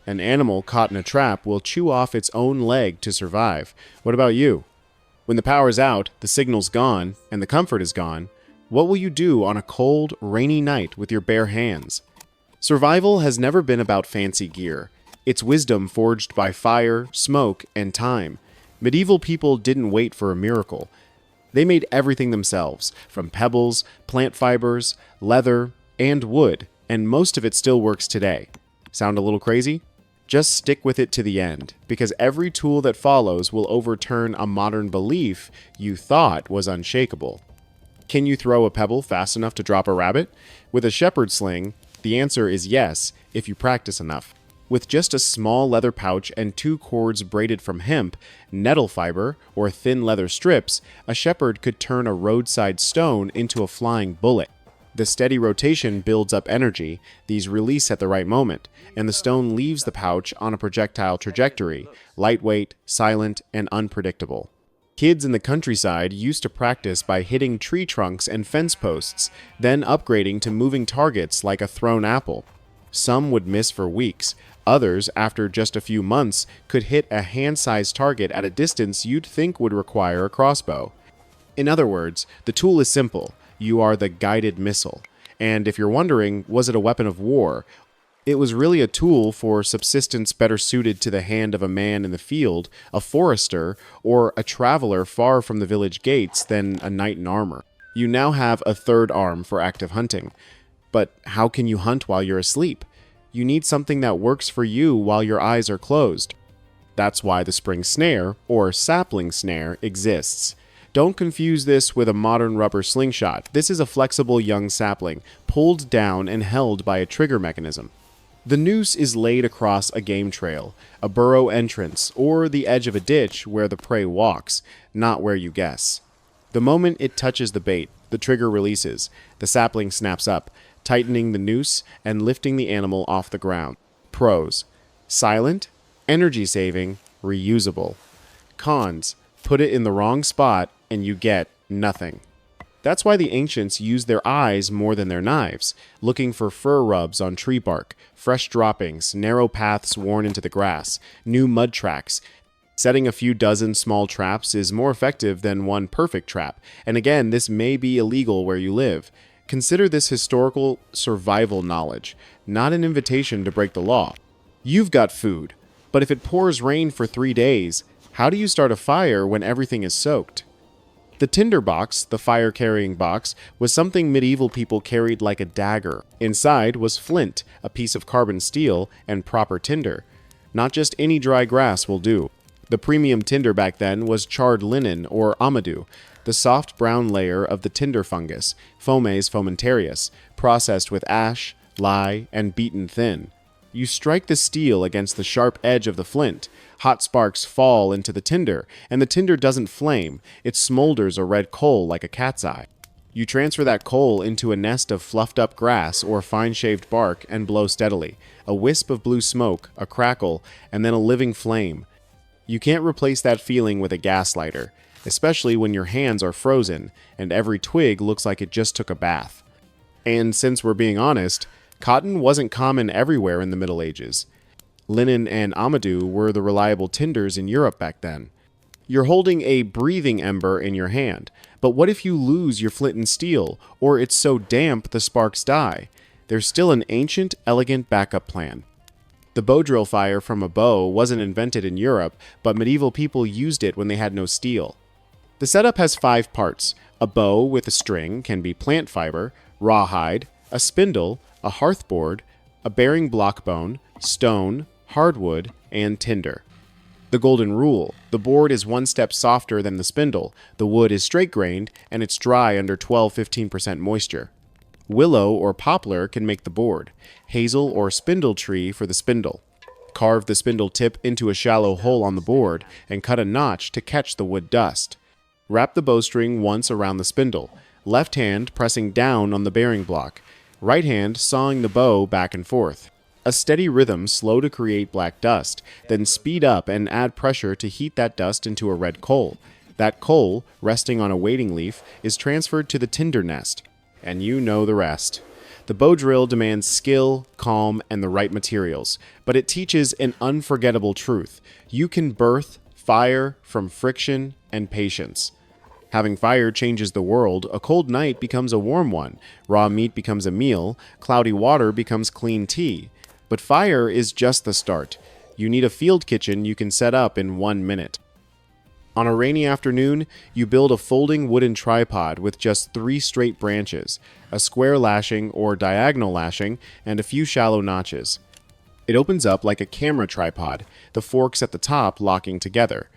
An animal caught in a trap will chew off its own leg to survive. What about you? When the power's out, the signal's gone, and the comfort is gone, what will you do on a cold, rainy night with your bare hands? Survival has never been about fancy gear. It's wisdom forged by fire, smoke, and time. Medieval people didn't wait for a miracle. They made everything themselves, from pebbles, plant fibers, leather, and wood, and most of it still works today. Sound a little crazy? Just stick with it to the end, because every tool that follows will overturn a modern belief you thought was unshakable. Can you throw a pebble fast enough to drop a rabbit? With a shepherd sling, the answer is yes, if you practice enough. With just a small leather pouch and 2 cords braided from hemp, nettle fiber, or thin leather strips, a shepherd could turn a roadside stone into a flying bullet. The steady rotation builds up energy, these release at the right moment, and the stone leaves the pouch on a projectile trajectory, lightweight, silent, and unpredictable. Kids in the countryside used to practice by hitting tree trunks and fence posts, then upgrading to moving targets like a thrown apple. Some would miss for weeks. Others, after just a few months, could hit a hand-sized target at a distance you'd think would require a crossbow. In other words, the tool is simple. You are the guided missile. And if you're wondering, was it a weapon of war? It was really a tool for subsistence better suited to the hand of a man in the field, a forester, or a traveler far from the village gates than a knight in armor. You now have a third arm for active hunting. But how can you hunt while you're asleep? You need something that works for you while your eyes are closed. That's why the spring snare, or sapling snare, exists. Don't confuse this with a modern rubber slingshot. This is a flexible young sapling, pulled down and held by a trigger mechanism. The noose is laid across a game trail, a burrow entrance, or the edge of a ditch where the prey walks, not where you guess. The moment it touches the bait, the trigger releases. The sapling snaps up, tightening the noose and lifting the animal off the ground. Pros: silent, energy saving, reusable. Cons: put it in the wrong spot and you get nothing. That's why the ancients used their eyes more than their knives, looking for fur rubs on tree bark, fresh droppings, narrow paths worn into the grass, new mud tracks. Setting a few dozen small traps is more effective than one perfect trap, and again, this may be illegal where you live. Consider this historical survival knowledge, not an invitation to break the law. You've got food, but if it pours rain for 3 days, how do you start a fire when everything is soaked? The tinder box, the fire-carrying box, was something medieval people carried like a dagger. Inside was flint, a piece of carbon steel, and proper tinder. Not just any dry grass will do. The premium tinder back then was charred linen or amadou, the soft brown layer of the tinder fungus, Fomes fomentarius, processed with ash, lye, and beaten thin. You strike the steel against the sharp edge of the flint. Hot sparks fall into the tinder, and the tinder doesn't flame. It smolders a red coal like a cat's eye. You transfer that coal into a nest of fluffed-up grass or fine-shaved bark and blow steadily. A wisp of blue smoke, a crackle, and then a living flame. You can't replace that feeling with a gas lighter, especially when your hands are frozen and every twig looks like it just took a bath. And since we're being honest, cotton wasn't common everywhere in the Middle Ages. Linen and amadou were the reliable tinders in Europe back then. You're holding a breathing ember in your hand, but what if you lose your flint and steel, or it's so damp the sparks die? There's still an ancient, elegant backup plan. The bow drill fire from a bow wasn't invented in Europe, but medieval people used it when they had no steel. The setup has 5 parts. A bow with a string can be plant fiber, rawhide, a spindle, a hearthboard, a bearing block bone, stone, hardwood, and tinder. The golden rule: the board is 1 step softer than the spindle, the wood is straight-grained, and it's dry under 12-15% moisture. Willow or poplar can make the board, hazel or spindle tree for the spindle. Carve the spindle tip into a shallow hole on the board and cut a notch to catch the wood dust. Wrap the bowstring once around the spindle, left hand pressing down on the bearing block, right hand sawing the bow back and forth. A steady rhythm slow to create black dust, then speed up and add pressure to heat that dust into a red coal. That coal, resting on a waiting leaf, is transferred to the tinder nest. And you know the rest. The The bow drill demands skill, calm, and the right materials, but it teaches an unforgettable truth. You can birth fire from friction and patience. Having fire changes the world. A cold night becomes a warm one. Raw meat becomes a meal. Cloudy water becomes clean tea. But fire is just the start. You need a field kitchen you can set up in 1 minute. On a rainy afternoon, you build a folding wooden tripod with just 3 straight branches, a square lashing or diagonal lashing, and a few shallow notches. It opens up like a camera tripod, the forks at the top locking together.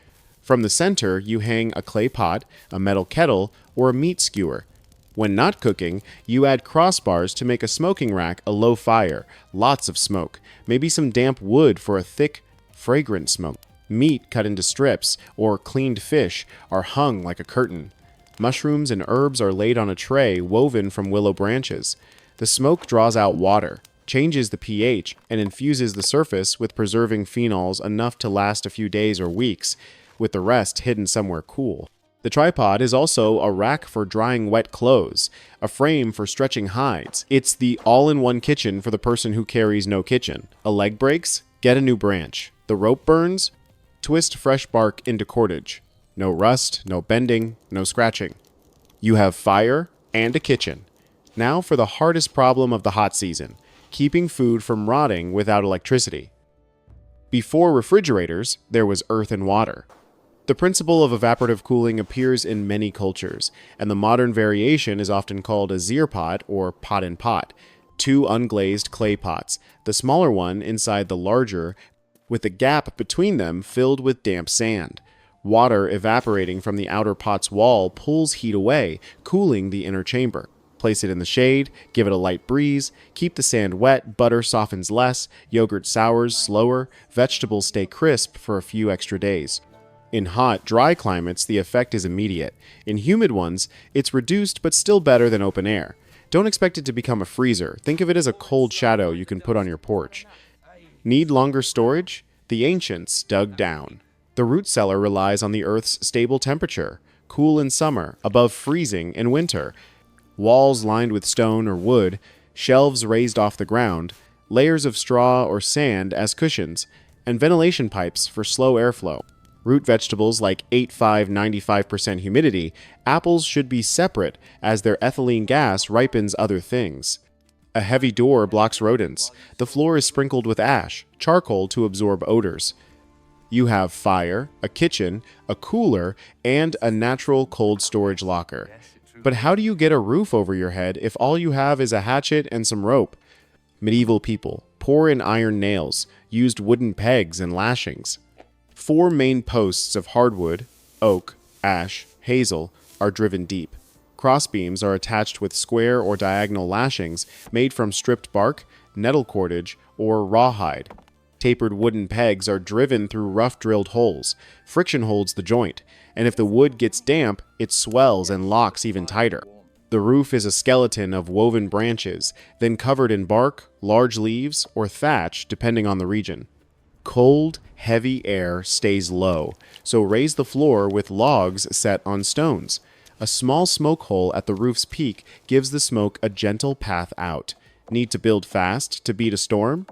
From the center, you hang a clay pot, a metal kettle, or a meat skewer. When not cooking, you add crossbars to make a smoking rack a low fire, lots of smoke, maybe some damp wood for a thick, fragrant smoke. Meat cut into strips or cleaned fish are hung like a curtain. Mushrooms and herbs are laid on a tray woven from willow branches. The smoke draws out water, changes the pH, and infuses the surface with preserving phenols enough to last a few days or weeks, with the rest hidden somewhere cool. The tripod is also a rack for drying wet clothes, a frame for stretching hides. It's the all-in-one kitchen for the person who carries no kitchen. A leg breaks? Get a new branch. The rope burns? Twist fresh bark into cordage. No rust, no bending, no scratching. You have fire and a kitchen. Now for the hardest problem of the hot season, keeping food from rotting without electricity. Before refrigerators, there was earth and water. The principle of evaporative cooling appears in many cultures, and the modern variation is often called a zier pot or pot in pot, 2 unglazed clay pots, the smaller one inside the larger, with the gap between them filled with damp sand. Water evaporating from the outer pot's wall pulls heat away, cooling the inner chamber. Place it in the shade, give it a light breeze, keep the sand wet, butter softens less, yogurt sours slower, vegetables stay crisp for a few extra days. In hot, dry climates, the effect is immediate. In humid ones, it's reduced but still better than open air. Don't expect it to become a freezer. Think of it as a cold shadow you can put on your porch. Need longer storage? The ancients dug down. The root cellar relies on the Earth's stable temperature, cool in summer, above freezing in winter. Walls lined with stone or wood, shelves raised off the ground, layers of straw or sand as cushions, and ventilation pipes for slow airflow. Root vegetables like 85-95% humidity, apples should be separate as their ethylene gas ripens other things. A heavy door blocks rodents. The floor is sprinkled with ash, charcoal to absorb odors. You have fire, a kitchen, a cooler, and a natural cold storage locker. But how do you get a roof over your head if all you have is a hatchet and some rope? Medieval people, poor in iron nails, used wooden pegs and lashings. 4 main posts of hardwood, oak, ash, hazel, are driven deep. Crossbeams are attached with square or diagonal lashings made from stripped bark, nettle cordage, or rawhide. Tapered wooden pegs are driven through rough drilled holes. Friction holds the joint, and if the wood gets damp, it swells and locks even tighter. The roof is a skeleton of woven branches, then covered in bark, large leaves, or thatch depending on the region. Cold, heavy air stays low, so raise the floor with logs set on stones. A small smoke hole at the roof's peak gives the smoke a gentle path out. Need to build fast to beat a storm?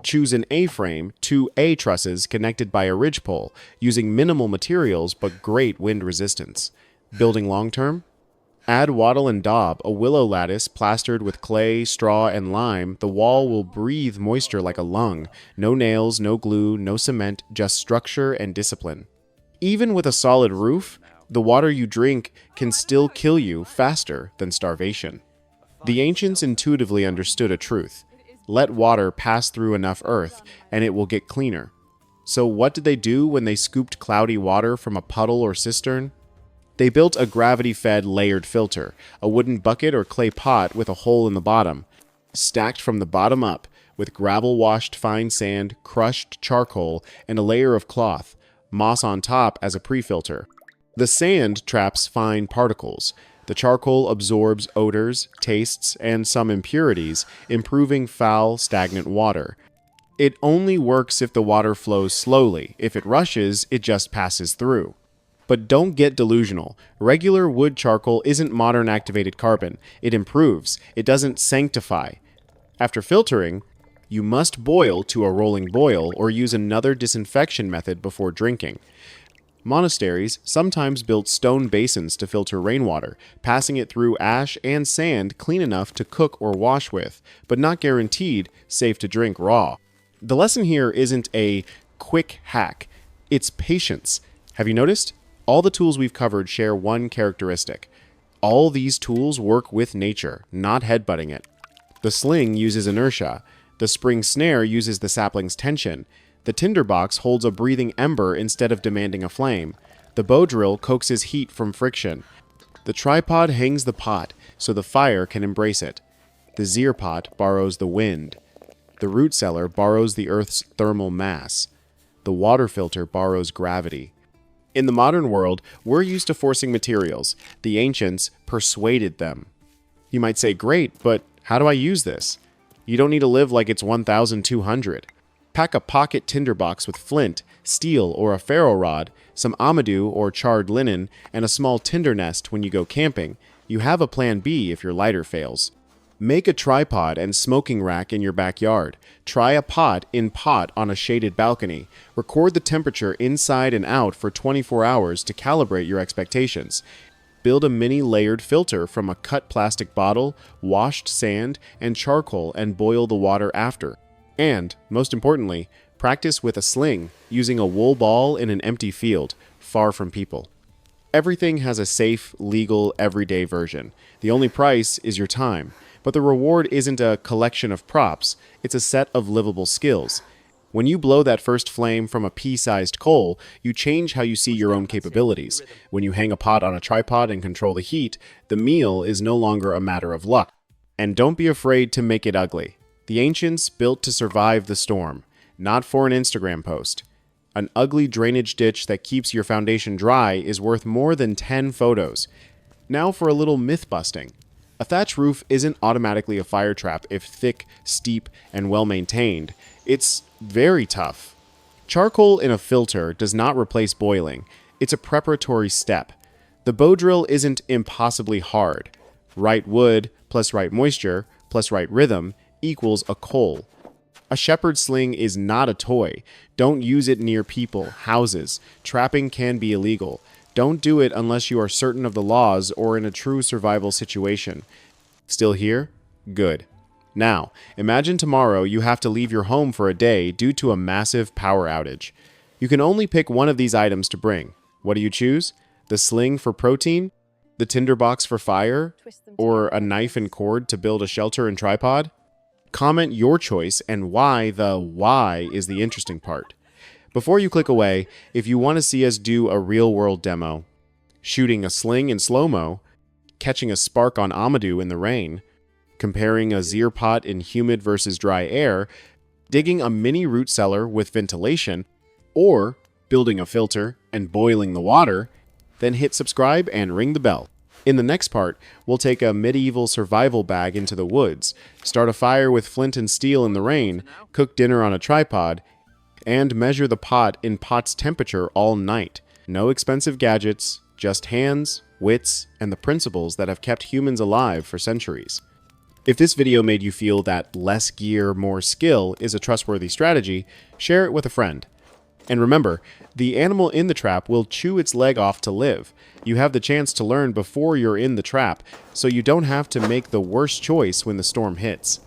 Choose an A-frame, 2 A-trusses connected by a ridgepole, using minimal materials but great wind resistance. Building long-term? Add wattle and daub, a willow lattice plastered with clay, straw, and lime. The wall will breathe moisture like a lung. No nails, no glue, no cement, just structure and discipline. Even with a solid roof, the water you drink can still kill you faster than starvation. The ancients intuitively understood a truth. Let water pass through enough earth, and it will get cleaner. So what did they do when they scooped cloudy water from a puddle or cistern? They built a gravity-fed layered filter, a wooden bucket or clay pot with a hole in the bottom, stacked from the bottom up, with gravel-washed fine sand, crushed charcoal, and a layer of cloth, moss on top as a pre-filter. The sand traps fine particles. The charcoal absorbs odors, tastes, and some impurities, improving foul, stagnant water. It only works if the water flows slowly. If it rushes, it just passes through. But don't get delusional. Regular wood charcoal isn't modern activated carbon. It improves. It doesn't sanctify. After filtering, you must boil to a rolling boil or use another disinfection method before drinking. Monasteries sometimes built stone basins to filter rainwater, passing it through ash and sand clean enough to cook or wash with, but not guaranteed safe to drink raw. The lesson here isn't a quick hack, it's patience. Have you noticed? All the tools we've covered share one characteristic. All these tools work with nature, not headbutting it. The sling uses inertia. The spring snare uses the sapling's tension. The tinderbox holds a breathing ember instead of demanding a flame. The bow drill coaxes heat from friction. The tripod hangs the pot so the fire can embrace it. The zeer pot borrows the wind. The root cellar borrows the earth's thermal mass. The water filter borrows gravity. In the modern world, we're used to forcing materials. The ancients persuaded them. You might say, great, but how do I use this? You don't need to live like it's 1200. Pack a pocket tinderbox with flint, steel, or a ferro rod, some amadou or charred linen, and a small tinder nest when you go camping. You have a plan B if your lighter fails. Make a tripod and smoking rack in your backyard. Try a pot in pot on a shaded balcony. Record the temperature inside and out for 24 hours to calibrate your expectations. Build a mini layered filter from a cut plastic bottle, washed sand, and charcoal and boil the water after. And, most importantly, practice with a sling, using a wool ball in an empty field, far from people. Everything has a safe, legal, everyday version. The only price is your time. But the reward isn't a collection of props, it's a set of livable skills. When you blow that first flame from a pea-sized coal, you change how you see your own capabilities. When you hang a pot on a tripod and control the heat, the meal is no longer a matter of luck. And don't be afraid to make it ugly. The ancients built to survive the storm, not for an Instagram post. An ugly drainage ditch that keeps your foundation dry is worth more than 10 photos. Now for a little myth busting. A thatch roof isn't automatically a fire trap if thick, steep, and well maintained. It's very tough. Charcoal in a filter does not replace boiling. It's a preparatory step. The bow drill isn't impossibly hard. Right wood plus right moisture plus right rhythm equals a coal. A shepherd's sling is not a toy. Don't use it near people, houses. Trapping can be illegal. Don't do it unless you are certain of the laws or in a true survival situation. Still here? Good. Now, imagine tomorrow you have to leave your home for a day due to a massive power outage. You can only pick one of these items to bring. What do you choose? The sling for protein? The tinderbox for fire? Or a knife and cord to build a shelter and tripod? Comment your choice and why the why is the interesting part. Before you click away, if you want to see us do a real-world demo, shooting a sling in slow-mo, catching a spark on amadou in the rain, comparing a zeer pot in humid versus dry air, digging a mini root cellar with ventilation, or building a filter and boiling the water, then hit subscribe and ring the bell. In the next part, we'll take a medieval survival bag into the woods, start a fire with flint and steel in the rain, cook dinner on a tripod, and measure the pot in pot's temperature all night. No expensive gadgets, just hands, wits, and the principles that have kept humans alive for centuries. If this video made you feel that less gear, more skill is a trustworthy strategy, share it with a friend. And remember, the animal in the trap will chew its leg off to live. You have the chance to learn before you're in the trap, so you don't have to make the worst choice when the storm hits.